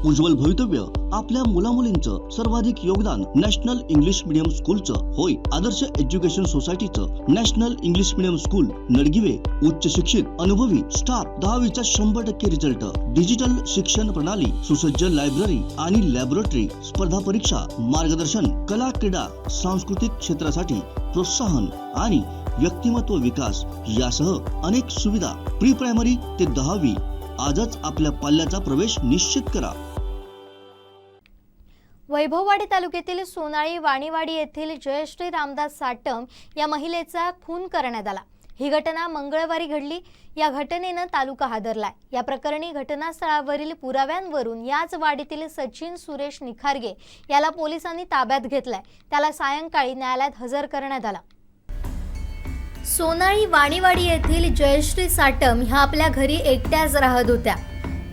उज्ज्वल भवितव्य आपल्या मुलामुलींचं सर्वाधिक योगदान नॅशनल इंग्लिश मीडियम स्कूलचं होय। आदर्श एज्युकेशन सोसायटीचं national English medium school Nadgive उच्च शिक्षित अनुभवी स्टाफ 10वीचा 100% रिझल्ट, डिजिटल शिक्षण प्रणाली, सुसज्ज लायब्ररी आणि लॅबोरेटरी, स्पर्धा परीक्षा मार्गदर्शन, कला क्रीडा सांस्कृतिक क्षेत्रासाठी प्रोत्साहन आणि व्यक्तिमत्व विकास यासह अनेक सुविधा। प्री प्रायमरी ते 10वी आजच आपल्या पाल्याचा प्रवेश निश्चित करा। वैभववाडी तालुक्यातील सोनाळी वाणीवाडी येथील जयश्री रामदास साटम या महिलेचा खून करण्यात आला। ही घटना मंगळवारी घडली। या घटनेने तालुका हादरलाय। या प्रकरणी घटनास्थळावरील पुराव्यांवरून याच वाडीतील सचिन सुरेश निखारगे याला पोलिसांनी ताब्यात घेतलाय। त्याला सायंकाळी न्यायालयात हजर करण्यात आला। सोनाळी वाणीवाडी येथील जयश्री साटम ह्या आपल्या घरी एकट्याच राहत होत्या।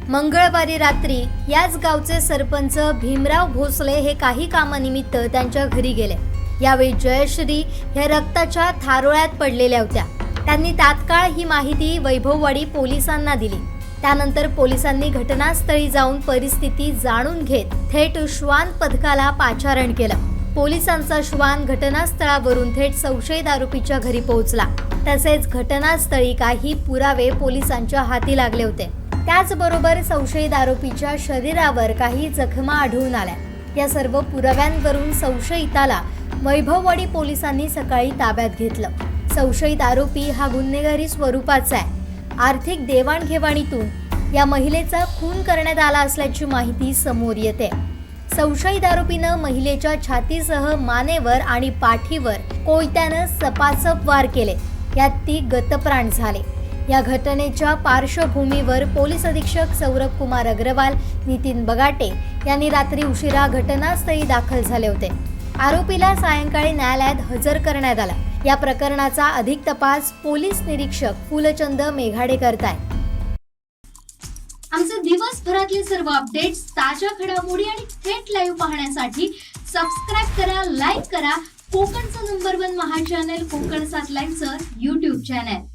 मंगळवारी रात्री याच गावचे सरपंच भीमराव भोसले हे काही कामानिमित्त त्यांच्या घरी गेले। यावेळी जयश्री हे रक्ताच्या थारोळ्यात पडलेल्या होत्या। त्यांनी तात्काळ ही माहिती वैभववाडी पोलिसांना दिली। त्यानंतर पोलिसांनी घटनास्थळी जाऊन परिस्थिती जाणून घेत थेट श्वान पथकाला पाचारण केलं। पोलिसांचा श्वान घटनास्थळावरून थेट संशयित आरोपीच्या घरी पोहोचला। तसेच घटनास्थळी काही पुरावे पोलिसांच्या हाती लागले होते। त्याचबरोबर संशयित आरोपीच्या शरीरावर काही जखमा आढळून आल्या। या सर्व पुराव्यांवरून संशयिताला वैभववाडी पोलिसांनी सकाळी ताब्यात घेतलं। संशयित आरोपी हा गुन्हेगारी स्वरूपाचा आहे। आर्थिक देवाणघेवाणीतून या महिलेचा खून करण्यात आला असल्याची माहिती समोर येते। संशयित आरोपीनं महिलेच्या छातीसह मानेवर आणि पाठीवर कोयत्यानं सपासप वार केले। यात ती गतप्राण झाले। या घटनेच्या पार्श्वभूमीवर पोलीस अधीक्षक सौरभ कुमार अग्रवाल, नितीन बगाटे यांनी रात्री उशिरा घटनास्थळी दाखल झाले होते। आरोपीला सायंकाळी न्यायालयात हजर करण्यात आला। या प्रकरणाचा अधिक तपास पोलीस निरीक्षक फुलचंद मेघाडे करतायत। आमचे दिवसभरातले सर्व अपडेट्स, ताज्या घडामोडी आणि थेट लाईव्ह पाहण्यासाठी सबस्क्राइब करा, लाईक करा कोकणचं नंबर 1 महा चॅनल कोकण 7 लाईव्हचं YouTube चॅनल।